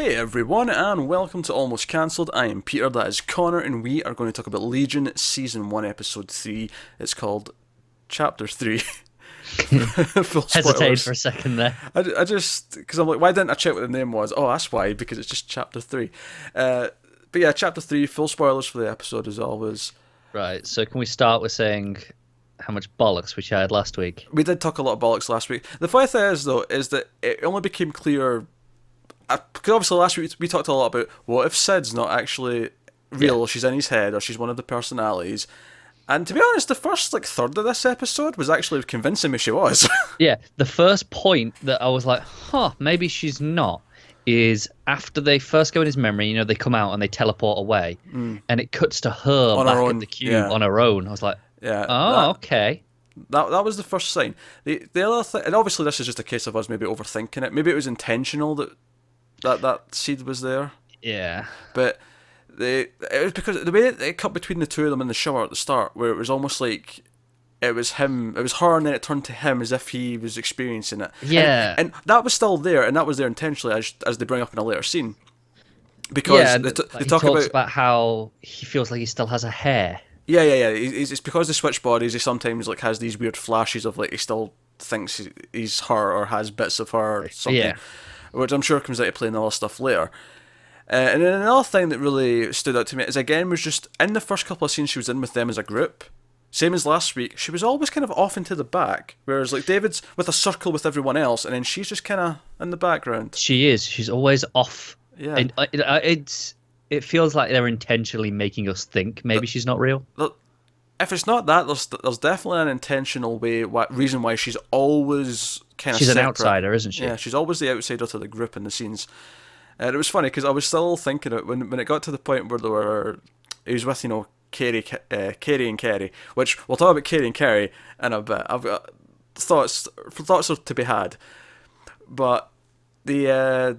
Hey everyone, and welcome to Almost Cancelled. I am Peter, that is Connor, and we are going to talk about Legion Season 1, Episode 3. It's called Chapter 3. Full Hesitated spoilers. for a second there. I just, because I'm like, why didn't I check what the name was? Oh, that's why, because it's just Chapter 3. But yeah, Chapter 3, full spoilers for the episode as always. Right, so can we start with saying how much bollocks we had last week? We did talk a lot of bollocks last week. The funny thing is, though, is that it only became clear. Because obviously last week we talked a lot about what if Sid's not actually real, she's in his head, or she's one of the personalities. And to be honest, the first third of this episode was actually convincing me she was. Yeah, the first point that I was like, maybe she's not, is after they first go in his memory, they come out and they teleport away, and it cuts to her On back her own, at the cube yeah. on her own. I was like, okay. That was the first sign. The other thing, and obviously this is just a case of us maybe overthinking it. Maybe it was intentional that seed was there. Yeah. But it was because the way it cut between the two of them in the shower at the start, where it was almost like it was her, and then it turned to him as if he was experiencing it. Yeah. And that was still there, and that was there intentionally, as they bring up in a later scene. Because they he talk talks about how he feels like he still has a hair. Yeah. It's because they switch bodies. He sometimes has these weird flashes of he still thinks he's her or has bits of her or something. Yeah. Which I'm sure comes into play in all this stuff later. And then another thing that really stood out to me is, again, was just in the first couple of scenes she was in with them as a group, same as last week, she was always kind of off into the back, whereas David's with a circle with everyone else, and then she's just kind of in the background. She is. She's always off. Yeah. And it feels like they're intentionally making us think maybe she's not real. If it's not that, there's definitely an intentional reason why she's always kind of She's separate. an outsider, isn't she? Yeah, she's always the outsider to the group in the scenes. And it was funny because I was still thinking it when it got to the point where he was with Carrie and Carrie, which we'll talk about Carrie and Carrie in a bit. I've got thoughts are to be had, but so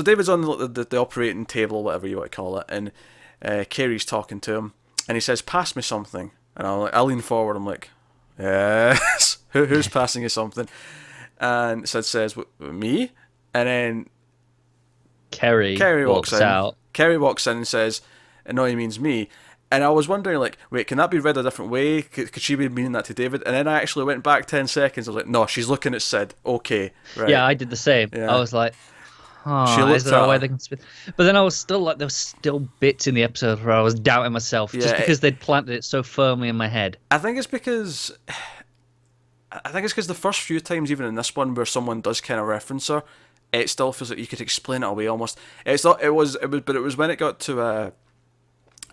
David's on the operating table, whatever you want to call it, and Carrie's talking to him, and he says, "Pass me something," and I lean forward. I'm like, "Yes, who's passing you something?" And Sid says, "Me," and then Carrie walks in. out. Carrie walks in and says, "No, he means me." And I was wondering, wait, can that be read a different way? Could she be meaning that to David? And then I actually went back 10 seconds. I was like, no, she's looking at Sid. Okay, right. Yeah, I did the same. Yeah. I was like, is there a way they can spin? But then I was still there was still bits in the episode where I was doubting myself, just because they'd planted it so firmly in my head. I think it's because the first few times, even in this one, where someone does kind of reference her, it still feels like you could explain it away almost. But it was when it got to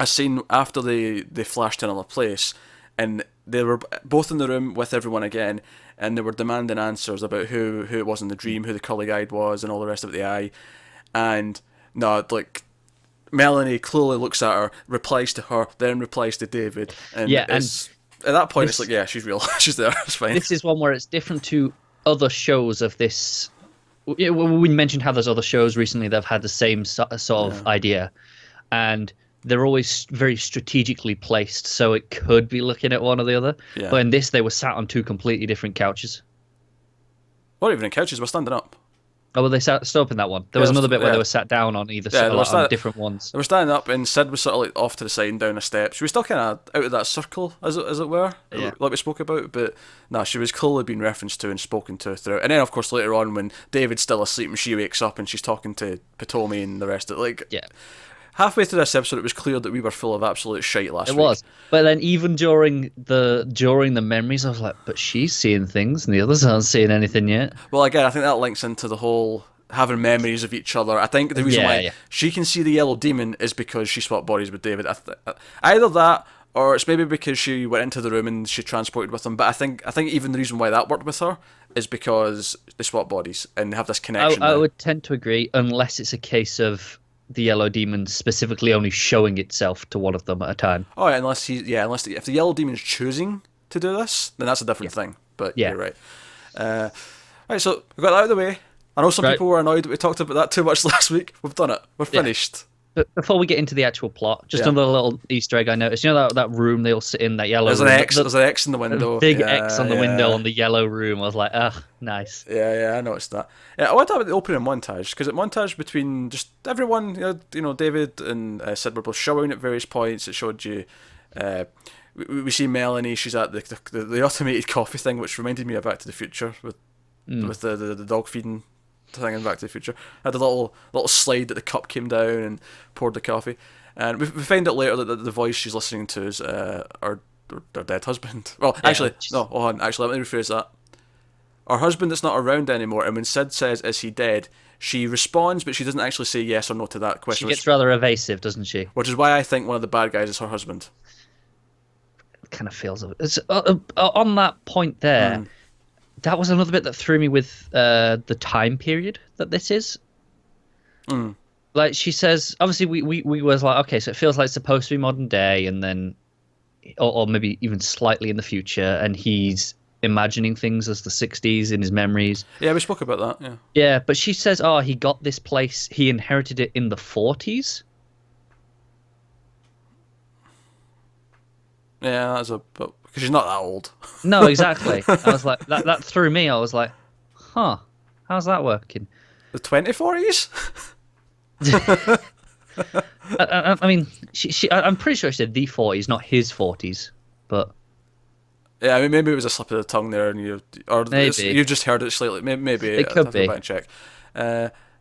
a scene after they flashed in another place, and they were both in the room with everyone again, and they were demanding answers about who it was in the dream, who the curly-eyed was, and all the rest of the eye. And no, Melanie clearly looks at her, replies to her, then replies to David, and at that point it's she's real, she's there, it's fine. This is one where it's different to other shows of this. We mentioned how there's other shows recently that have had the same sort of idea, and they're always very strategically placed, so it could be looking at one or the other. Yeah. But in this, they were sat on two completely different couches. Not even in couches, we're standing up. Oh, well, they sat up in that one. There was another bit where they were sat down on either side, on different ones. They were standing up, and Sid was sort of off to the side and down the steps. She was still kind of out of that circle, as it were, like we spoke about. But no, she was clearly being referenced to and spoken to throughout. And then, of course, later on, when David's still asleep and she wakes up and she's talking to Potomi and the rest of it, halfway through this episode, it was clear that we were full of absolute shite last week. It was. But then even during the memories, I was like, but she's seeing things and the others aren't seeing anything yet. Well, again, I think that links into the whole having memories of each other. I think the reason why she can see the yellow demon is because she swapped bodies with David. Either that, or it's maybe because she went into the room and she transported with him. But I think even the reason why that worked with her is because they swap bodies and have this connection. I would tend to agree, unless it's a case of the yellow demon specifically only showing itself to one of them at a time. Oh, yeah, unless if the yellow demon is choosing to do this, then that's a different thing. But you're right. Right, so we got that out of the way. I know some people were annoyed that we talked about that too much last week. We've done it. We're finished. But before we get into the actual plot, just Yeah. another little Easter egg I noticed. You know that room they all sit in, that yellow There's room. an X. There's an X in the A window. big Yeah, X on the window yeah. on the yellow room. I was like, ah, nice. Yeah, I noticed that. Yeah, I want to talk about the opening montage because it montage between just everyone. David and Sid were both showering at various points. It showed you. We see Melanie. She's at the automated coffee thing, which reminded me of Back to the Future with the dog feeding thing in Back to the Future. Had a little slide that the cup came down and poured the coffee. And we find out later that the voice she's listening to is our dead husband. Well, actually, no, hold on. Actually, let me rephrase that. Our husband that's not around anymore, and when Sid says, "Is he dead?" she responds, but she doesn't actually say yes or no to that She question. gets rather evasive, doesn't she? Which is why I think one of the bad guys is her husband. It kind of feels it's, on that point there. That was another bit that threw me with the time period that this is. Like she says, obviously we was like, okay, so it feels like it's supposed to be modern day, and then, or maybe even slightly in the future, and he's imagining things as the 60s in his memories. Yeah, we spoke about that. Yeah. Yeah, but she says, oh, he got this place, he inherited it in the 40s. Yeah, that's a bit because she's not that old. No, exactly. I was like, that threw me. I was like, huh, how's that working? The 2040s. I mean, I'm pretty sure she said the 40s, not his 40s, but Yeah, I mean, maybe it was a slip of the tongue there, and Maybe. you just heard it slightly. Maybe It could I'd have to be. go back and check.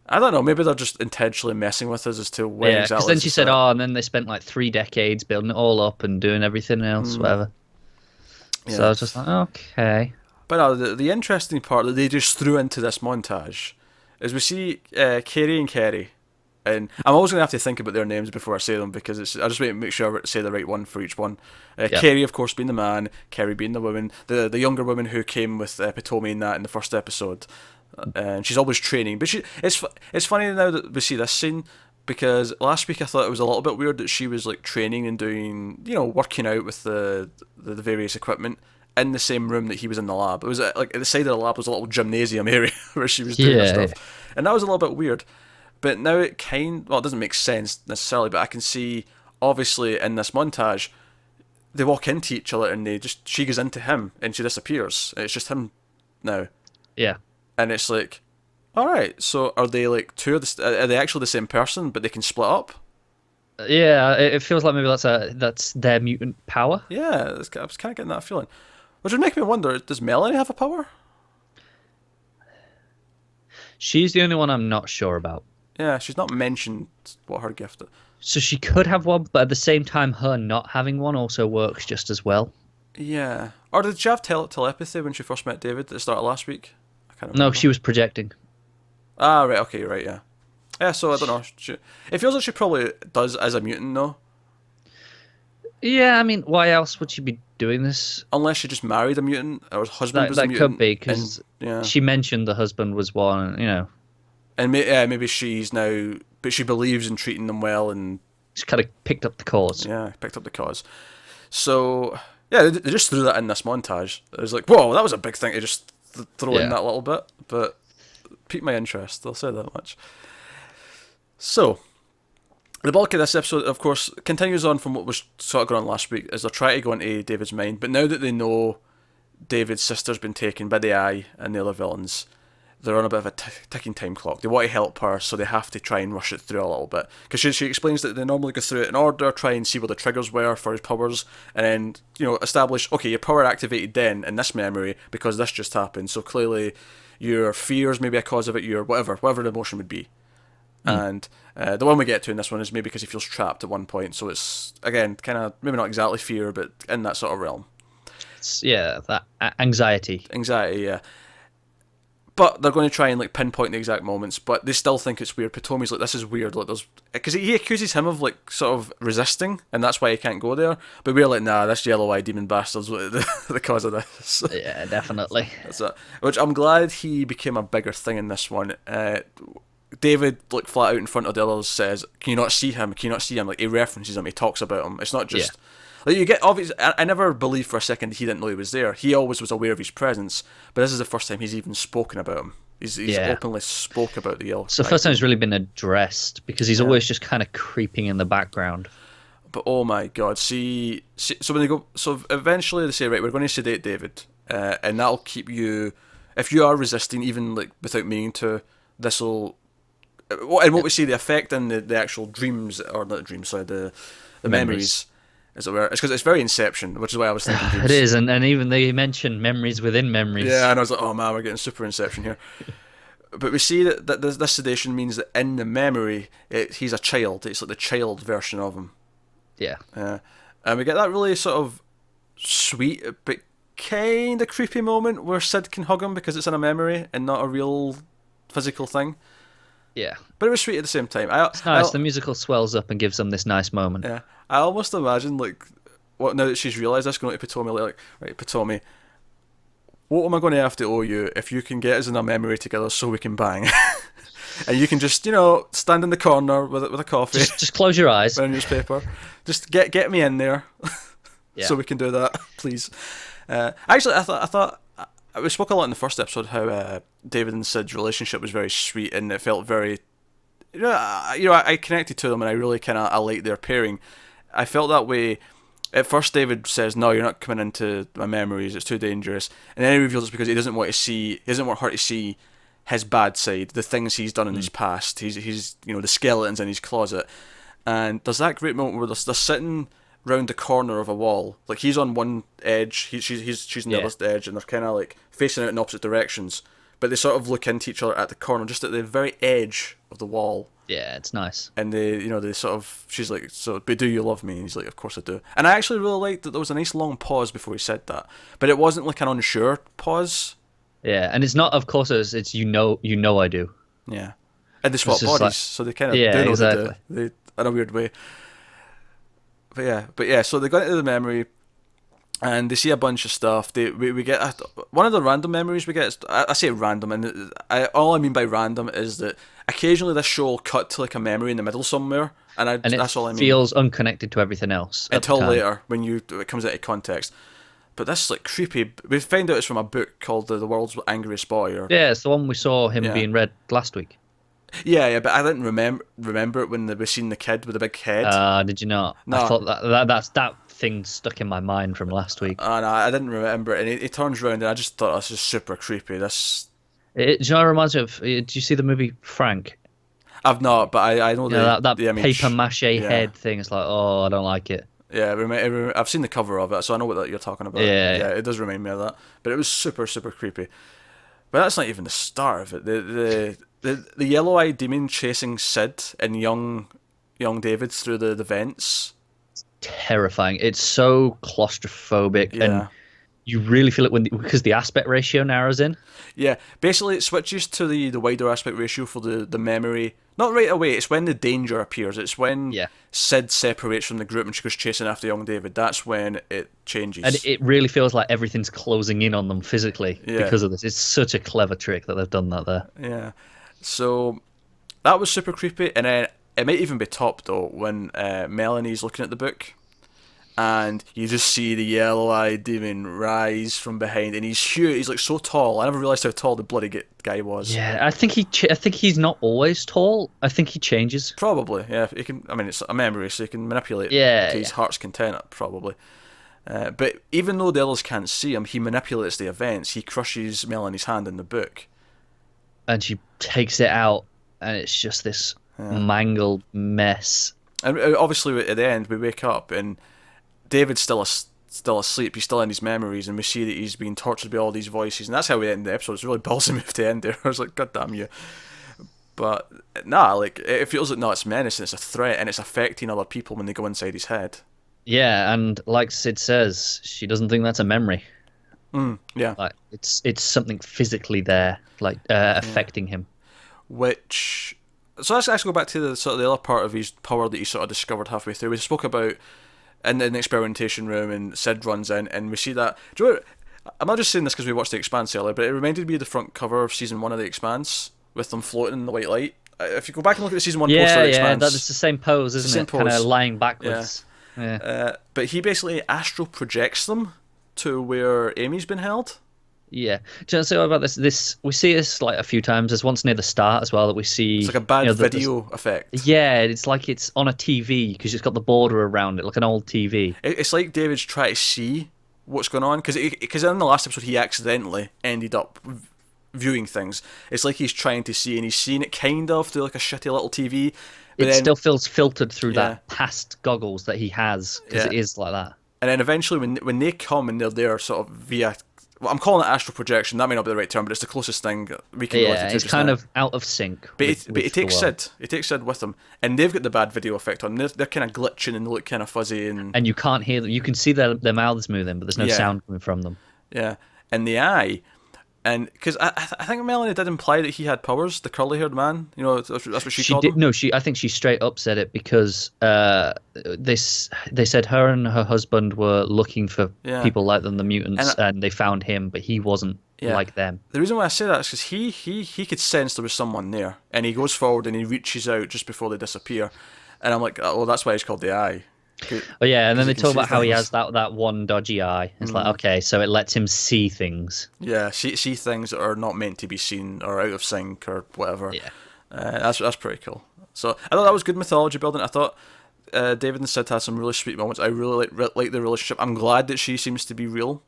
I don't know. Maybe they're just intentionally messing with us as to when yeah. exactly. Because then it's she said, set. oh, and then they spent like 3 decades building it all up and doing everything else, whatever. So I was just like, okay. But no, the interesting part that they just threw into this montage is we see Carrie and Kerry, and I'm always going to have to think about their names before I say them because I just want to make sure I say the right one for each one. Kerry, of course, being the man, Kerry being the woman, the younger woman who came with Potomi in the first episode, and she's always training. But it's funny now that we see this scene. Because last week I thought it was a little bit weird that she was like training and doing, working out with the various equipment in the same room that he was in the lab. It was like at the side of the lab was a little gymnasium area where she was doing her stuff, and that was a little bit weird. But now it it doesn't make sense necessarily, but I can see obviously in this montage they walk into each other and she goes into him and she disappears. It's just him now, Yeah. and it's like. Alright, so are they like are they actually the same person, but they can split up? Yeah, it feels like maybe that's their mutant power. Yeah, I was kind of getting that feeling. Which would make me wonder, does Melanie have a power? She's the only one I'm not sure about. Yeah, she's not mentioned what her gift is. So she could have one, but at the same time, her not having one also works just as well. Yeah. Or did she have telepathy when she first met David at the start of last week? I can't remember. No, she was projecting. Ah, right, okay, you're right, yeah. Yeah, so I don't know. It feels like she probably does as a mutant, though. Yeah, I mean, why else would she be doing this? Unless she just married a mutant, or her husband was a That mutant. could be, because yeah. she mentioned the husband was one, And maybe she's now... But she believes in treating them well, and... She kind of picked up the cause. Yeah, picked up the cause. So, yeah, they just threw that in this montage. It was like, whoa, that was a big thing to just throw in that little bit. But piqued my interest, I'll say that much. So, the bulk of this episode, of course, continues on from what was sort of going on last week, as they're trying to go into David's mind. But now that they know David's sister's been taken by the Eye and the other villains, they're on a bit of a ticking time clock. They want to help her, so they have to try and rush it through a little bit. Because she explains that they normally go through it in order, try and see what the triggers were for his powers, and then, establish, okay, your power activated then in this memory because this just happened. So clearly your fears may be a cause of it, your whatever the emotion would be. And the one we get to in this one is maybe because he feels trapped at one point. So it's, again, kind of, maybe not exactly fear, but in that sort of realm. That anxiety. Anxiety, yeah. But they're going to try and pinpoint the exact moments, but they still think it's weird. Potomi's like, this is weird. Because he accuses him of sort of resisting, and that's why he can't go there. But we're like, nah, this yellow-eyed demon bastard's the cause of this. Yeah, definitely. Which I'm glad he became a bigger thing in this one. David, flat out in front of the others, says, "Can you not see him? Can you not see him?" He references him. He talks about him. It's not just. You get obvious. I never believed for a second he didn't know he was there. He always was aware of his presence, but this is the first time he's even spoken about him. He's openly spoke about the yellow. It's the first time he's really been addressed, because he's always just kind of creeping in the background. But oh my god, see, so when they go, so eventually they say, right, we're going to sedate David, and that'll keep you, if you are resisting, even like without meaning to, this'll, and what we see the effect in the actual dreams, or not the dreams, sorry, the memories, as it were. It's because it's very Inception, which is why I was thinking dreams. It is, and even they mention memories within memories. Yeah, and I was like, oh man, we're getting super Inception here. But we see that this sedation means that in the memory, he's a child. It's like the child version of him. Yeah. And we get that really sort of sweet but kind of creepy moment where Sid can hug him because it's in a memory and not a real physical thing. Yeah. But it was sweet at the same time. It's nice. The musical swells up and gives them this nice moment. Yeah. I almost imagine, like, now that she's realised this, going to Potomi, like, right, Potomi, what am I going to have to owe you if you can get us in a memory together so we can bang? And you can just, stand in the corner with a coffee. Just close your eyes. With a newspaper. Just get me in there, so we can do that, please. Actually, I thought we spoke a lot in the first episode how David and Sid's relationship was very sweet, and it felt very, I connected to them, and I really I liked their pairing. I felt that way. At first, David says, "No, you're not coming into my memories. It's too dangerous." And then he reveals it's because he doesn't want her to see his bad side, the things he's done in his past. He's the skeletons in his closet. And there's that great moment where they're sitting round the corner of a wall. Like, he's on one edge, she's on the other edge, and they're kind of like facing out in opposite directions. But they sort of look into each other at the corner, just at the very edge of the wall. Yeah, it's nice. And they sort of, she's like, "So, but do you love me?" And he's like, "Of course I do." And I actually really liked that there was a nice long pause before he said that. But it wasn't like an unsure pause. Yeah, and it's not, of course, it's you know I do. Yeah. And they swap bodies, so they kind of do know exactly. They in a weird way. But yeah, so they got into the memory, and they see a bunch of stuff. We get one of the random memories we get. I say random, and all I mean by random is that occasionally this show will cut to like a memory in the middle somewhere, and that's all I mean. It feels unconnected to everything else until later when it comes out of context. But this is like creepy. We find out it's from a book called The World's Angriest Boy. Yeah, it's the one we saw him being read last week. Yeah, but I didn't remember it when we seen the kid with the big head. Did you not? No. I thought that thing stuck in my mind from last week. No, I didn't remember it. And he turns around, and I just thought this is super creepy. Do you know what it reminds me of? Did you see the movie Frank? I've not, but I know that the image. paper mache head thing. It's like, oh, I don't like it. Yeah, I've seen the cover of it, so I know what you're talking about. Yeah, it does remind me of that. But it was super, super creepy. But that's not even the start of it. The yellow-eyed demon chasing Sid and young David through the vents. It's terrifying. It's so claustrophobic, and you really feel it because the aspect ratio narrows in. Yeah, basically it switches to the wider aspect ratio for the memory. Not right away, it's when the danger appears. It's when Sid separates from the group and she goes chasing after young David. That's when it changes. And it really feels like everything's closing in on them physically because of this. It's such a clever trick that they've done that there. Yeah. So that was super creepy. And then it might even be topped, though, when Melanie's looking at the book. And you just see the yellow-eyed demon rise from behind, and he's huge. He's like so tall. I never realized how tall the bloody guy was. Yeah, I think he's not always tall. I think he changes. Probably, yeah. He can. I mean, it's a memory, so he can manipulate to his heart's content, probably. But even though the others can't see him, he manipulates the events. He crushes Melanie's hand in the book, and she takes it out, and it's just this mangled mess. And obviously, at the end, we wake up and David's still asleep. He's still in his memories, and we see that he's being tortured by all these voices, and that's how we end the episode. It's a really ballsy move to end there. I was like, God damn you. But like it feels like it's menacing, it's a threat, and it's affecting other people when they go inside his head. Yeah, and like Sid says, she doesn't think that's a memory. Yeah, like it's something physically there, like affecting him. So let's go back to the other part of his power that he sort of discovered halfway through. We spoke about in the experimentation room, and Sid runs in, and we see that. Do you know what, I'm not just saying this because we watched The Expanse earlier, but it reminded me of the front cover of season 1 of The Expanse with them floating in the white light. If you go back and look at the season 1 poster of The Expanse, that's the same pose, isn't it? Kind of lying backwards. Yeah. But he basically astral projects them to where Amy's been held. Yeah. Do you know so about this? We see this like a few times. There's once near the start as well that we see. It's like a bad The, video effect. yeah, it's like it's on a TV because it's got the border around it, like an old TV. It's like David's trying to see what's going on, because in the last episode he accidentally ended up viewing things. It's like he's trying to see, and he's seeing it kind of through like a shitty little TV. But It then, still feels filtered through Yeah. that past goggles that he has because Yeah. it is like that. and then eventually when they come and they're there sort of via, well, I'm calling it astral projection. That may not be the right term, but it's the closest thing we can relate Yeah, to it's just kind now. of out of sync. But with it the takes world. Sid. It takes Sid with them, and they've got the bad video effect on. They're kind of glitching and they look kind of fuzzy and And you can't hear them. You can see their mouths moving, but there's no Yeah. sound coming from them. yeah, and the eye, and because I think Melanie did imply that he had powers. The curly haired man, that's what she called Did him. no. I think she straight up said it because they said her and her husband were looking for Yeah. people like them, the mutants, And and they found him, but he wasn't Yeah. like them. The reason why I say that is because he could sense there was someone there, and he goes forward and he reaches out just before they disappear, and I'm like, oh, well, that's why he's called the Eye. Oh yeah, and then they he can talk see about how he things. has that one dodgy eye. It's like okay, so it lets him see things. Yeah, see things that are not meant to be seen or out of sync or whatever. Yeah. That's pretty cool. So I thought that was good mythology building. I thought David and Sid had some really sweet moments. I really like the relationship. I'm glad that she seems to be real.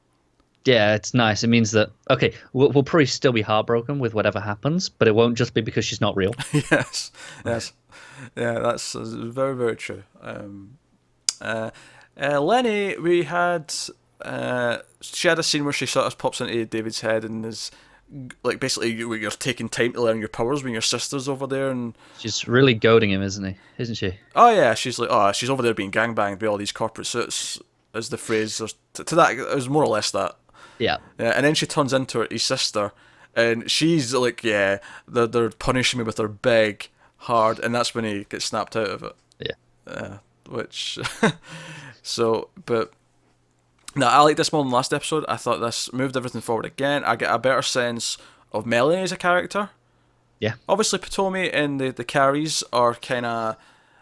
Yeah, it's nice. It means that okay, we'll probably still be heartbroken with whatever happens, but it won't just be because she's not real. yes, yeah, that's very very true. Lenny, we had she had a scene where she sort of pops into David's head and is like basically you're taking time to learn your powers when your sister's over there, and She's really goading him, isn't she? oh yeah, she's like she's over there being gangbanged by all these corporate suits, as the phrase. To that, it was more or less that. Yeah. Yeah, and then she turns into his sister, and she's like, yeah, they're punishing me with their big hard, and that's when he gets snapped out of it. Yeah. Which so but no, I like this more than last episode. I thought this moved everything forward again. I get a better sense of Melanie as a character. Yeah. Obviously Potomi and the Carries are kind of,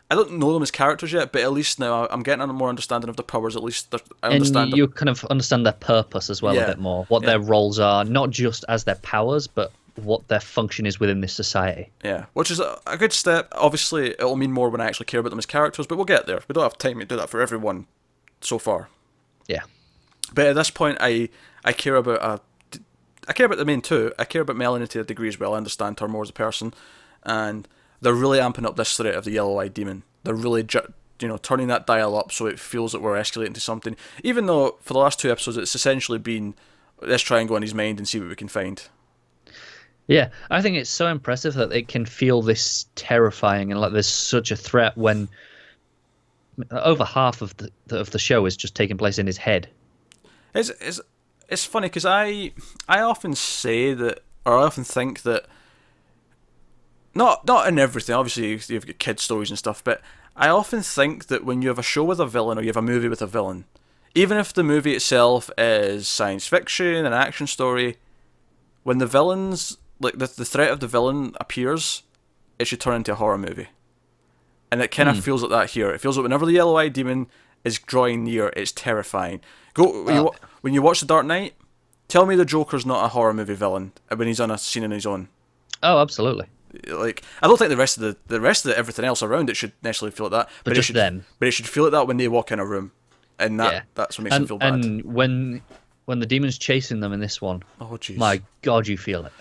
I don't know them as characters yet, but at least now I'm getting a more understanding of their powers. At least I understand And you kind of understand their purpose as well Yeah. a bit more, what their roles are, not just as their powers, but what their function is within this society. Yeah, which is a good step. Obviously, it'll mean more when I actually care about them as characters, but we'll get there. We don't have time to do that for everyone so far. Yeah. But at this point, I care about I care about the main two. I care about Melanie to a degree as well. I understand her more as a person, and they're really amping up this threat of the yellow-eyed demon. They're really turning that dial up so it feels that we're escalating to something. Even though for the last two episodes, it's essentially been let's try and go in his mind and see what we can find. Yeah, I think it's so impressive that it can feel this terrifying and like there's such a threat when over half of the show is just taking place in his head. It's funny because I often say that, or I often think that, not in everything. Obviously, you've got kid stories and stuff, but I often think that when you have a show with a villain or you have a movie with a villain, even if the movie itself is science fiction, an action story, when the villains, like the threat of the villain appears, it should turn into a horror movie. And it kind of feels like that here. It feels like whenever the yellow-eyed demon is drawing near, it's terrifying. When you watch The Dark Knight, tell me the Joker's not a horror movie villain when he's on a scene on his own. Oh, absolutely. Like, I don't think the rest of everything else around it should necessarily feel like that. But just them. But it should feel like that when they walk in a room, and that's what makes them feel bad. And when the demon's chasing them in this one, Oh jeez. my God, you feel it.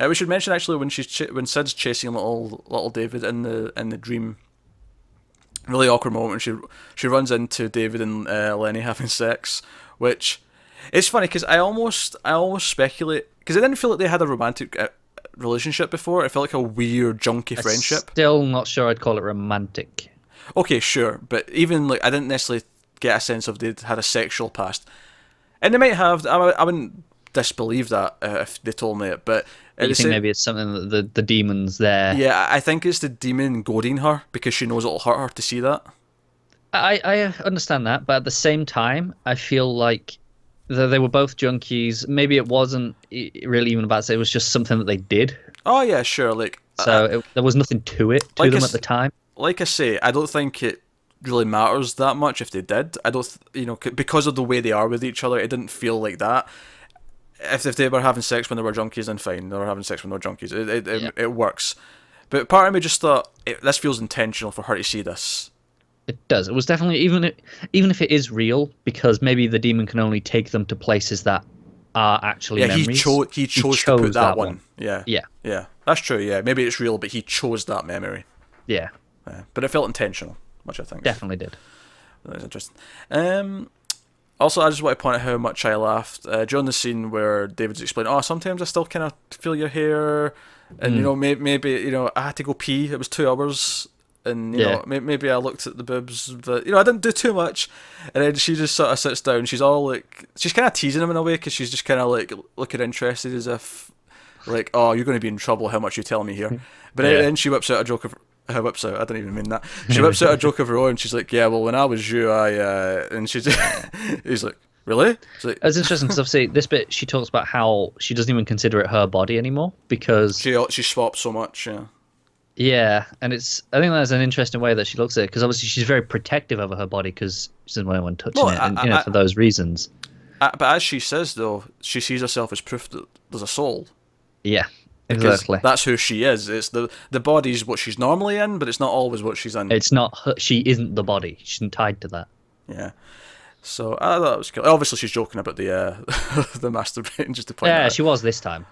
We should mention actually when when Sid's chasing little David in the dream. Really awkward moment when she runs into David and Lenny having sex, which it's funny because I almost speculate because I didn't feel like they had a romantic relationship before. It felt like a weird junky friendship. Still not sure I'd call it romantic. Okay, sure, but even like I didn't necessarily get a sense of they'd had a sexual past, and they might have. I wouldn't disbelieve that if they told me it, but You think maybe it's something that the demon's there? Yeah, I think it's the demon goading her because she knows it'll hurt her to see that. I understand that, but at the same time, I feel like they were both junkies. Maybe it wasn't really even about it. It was just something that they did. Oh yeah, sure. Like there was nothing to it to them at the time. Like I say, I don't think it really matters that much if they did. I don't, because of the way they are with each other, it didn't feel like that. if they were having sex when they were junkies, then fine. They were having sex when they were junkies. Yeah. It works. But part of me just thought this feels intentional for her to see this. It does. It was definitely even if it is real, because maybe the demon can only take them to places that are actually memories. He chose to put that one. Yeah. Yeah, that's true. Yeah, maybe it's real, but he chose that memory. Yeah. But it felt intentional, which I think Definitely did. That's interesting. Also, I just want to point out how much I laughed during the scene where David's explaining, "Oh, sometimes I still kind of feel your hair, and maybe I had to go pee. It was 2 hours." And you know, maybe I looked at the boobs, but I didn't do too much. And then she just sort of sits down. She's all like, she's kind of teasing him in a way, because she's just kind of like looking interested, as if like, "Oh, you're going to be in trouble. How much you tell me here?" But then she whips out a joke of I didn't even mean that. She whips out a joke of her own. She's like, "Yeah, well, when I was you, and she's he's like, "Really?" It's like, it's interesting because obviously this bit she talks about how she doesn't even consider it her body anymore because she swaps so much. Yeah, and I think that's an interesting way that she looks at it, because obviously she's very protective over her body because she doesn't want anyone touching it, and for those reasons. But as she says, though, she sees herself as proof that there's a soul. Yeah, exactly. That's who she is. It's the body's what she's normally in, but it's not always what she's in. It's not her, she isn't the body. She's tied to that. Yeah. So I thought that was cool. Obviously, she's joking about the the masturbating, just to point out. Yeah, she was this time.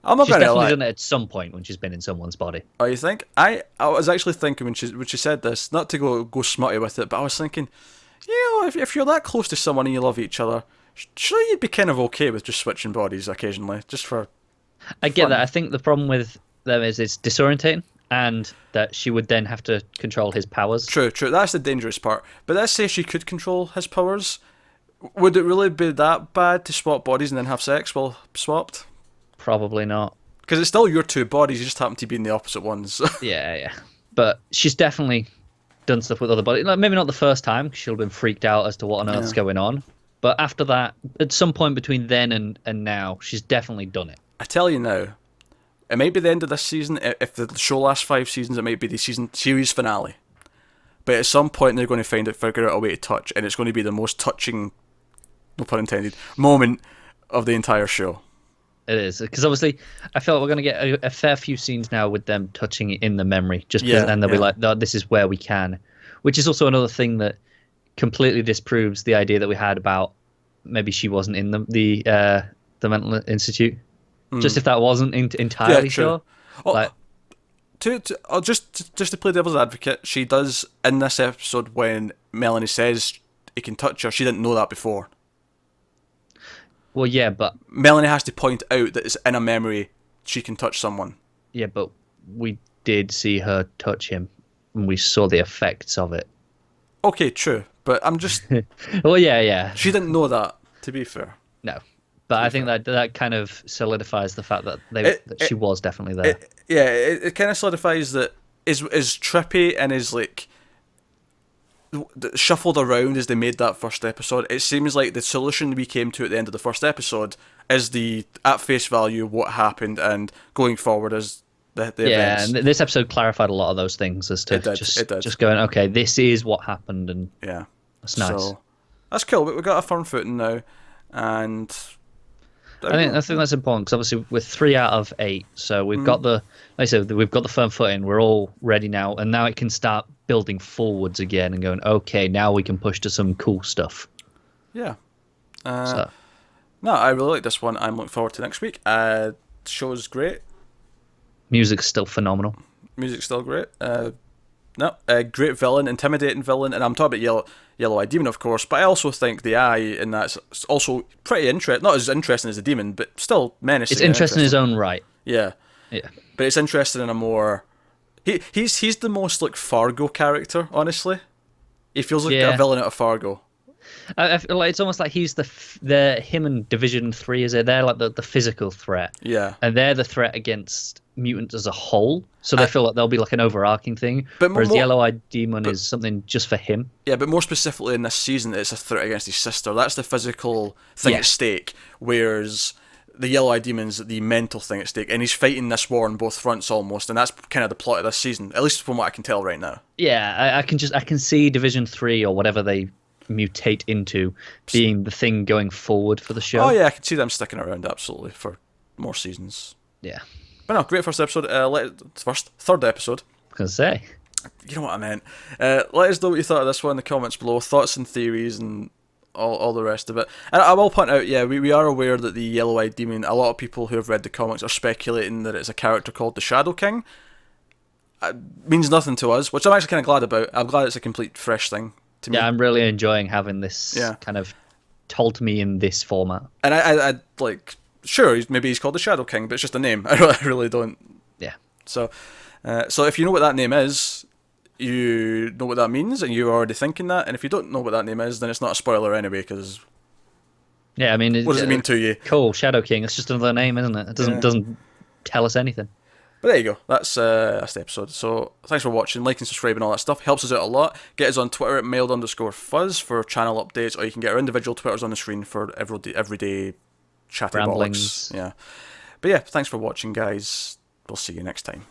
I'm not she's gonna definitely lie. done it at some point when she's been in someone's body. Oh, you think? I was actually thinking when she said this, not to go smutty with it, but I was thinking, if you're that close to someone and you love each other, sure you'd be kind of okay with just switching bodies occasionally, just for. I get fun. that. I think the problem with them is it's disorientating, and that she would then have to control his powers. True. That's the dangerous part. But let's say she could control his powers. Would it really be that bad to swap bodies and then have sex while swapped? Probably not. Because it's still your two bodies, you just happen to be in the opposite ones. Yeah. But she's definitely done stuff with other bodies. Like, maybe not the first time, 'cause she'll have been freaked out as to what on earth's going on. But after that, at some point between then and now, she's definitely done it. I tell you now, it might be the end of this season. If the show lasts 5 seasons, it might be the series finale. But at some point, they're going to figure out a way to touch, and it's going to be the most touching, no pun intended, moment of the entire show. It is, because obviously I feel like we're going to get a fair few scenes now with them touching it in the memory, just because, and they'll be like, "No, this is where we can," which is also another thing that completely disproves the idea that we had about maybe she wasn't in the mental institute. Just if that wasn't entirely sure. Oh, just to play devil's advocate, she does in this episode when Melanie says he can touch her. She didn't know that before. Well, yeah, but Melanie has to point out that it's in a memory she can touch someone. Yeah, but we did see her touch him, and we saw the effects of it. Okay, true, but I'm just. Well, yeah. She didn't know that. To be fair. No, but I think that kind of solidifies the fact that she was definitely there. It kind of solidifies that is trippy and is like shuffled around as they made that first episode. It seems like the solution we came to at the end of the first episode is at face value what happened, and going forward is the events. And this episode clarified a lot of those things as to it did. Just going, okay, this is what happened, and that's nice. So, that's cool, but we've got a firm footing now, and I think that's important, because obviously we're 3 out of 8, so we've got like I said, we've got the firm footing. We're all ready now, and now it can start building forwards again and going, okay, now we can push to some cool stuff. Yeah. No, I really like this one. I'm looking forward to next week. Show's great. Music's still phenomenal. Music's still great. Great villain, intimidating villain, and I'm talking about Yellow-Eyed Demon, of course, but I also think the eye in that's also pretty interesting. Not as interesting as the demon, but still menacing. It's interesting in his own right. Yeah. But it's interesting in a more. He's the most like Fargo character, honestly. He feels like a villain out of Fargo. I feel like it's almost like he's him and Division 3, is it? They're like the physical threat. Yeah. And they're the threat against mutants as a whole. So they feel like there'll be like an overarching thing. Whereas the Yellow-Eyed Demon is something just for him. Yeah, but more specifically in this season, it's a threat against his sister. That's the physical thing at stake. Whereas the Yellow-Eyed Demon's the mental thing at stake. And he's fighting this war on both fronts almost. And that's kind of the plot of this season, at least from what I can tell right now. Yeah, I can see Division 3 or whatever they mutate into being the thing going forward for the show. Oh yeah, I can see them sticking around absolutely for more seasons. Yeah. But no, great first episode. Third episode. I was gonna say. You know what I meant. Let us know what you thought of this one in the comments below. Thoughts and theories and all the rest of it. And I will point out, yeah, we are aware that the Yellow-Eyed Demon, a lot of people who have read the comics are speculating that it's a character called the Shadow King. It means nothing to us, which I'm actually kind of glad about. I'm glad it's a complete fresh thing to me. Yeah, I'm really enjoying having this kind of told to me in this format. And I like, sure, maybe he's called the Shadow King, but it's just a name. I really don't. Yeah. So if you know what that name is, you know what that means, and you're already thinking that. And if you don't know what that name is, then it's not a spoiler anyway, because yeah, I mean, what does it mean to you? Cool, Shadow King. It's just another name, isn't it? It doesn't tell us anything. But there you go. That's the episode. So thanks for watching, like and subscribe and all that stuff. Helps us out a lot. Get us on Twitter at mailed_fuzz for channel updates, or you can get our individual Twitters on the screen for everyday chatty ramblings. bollocks. Yeah. But yeah, thanks for watching, guys. We'll see you next time.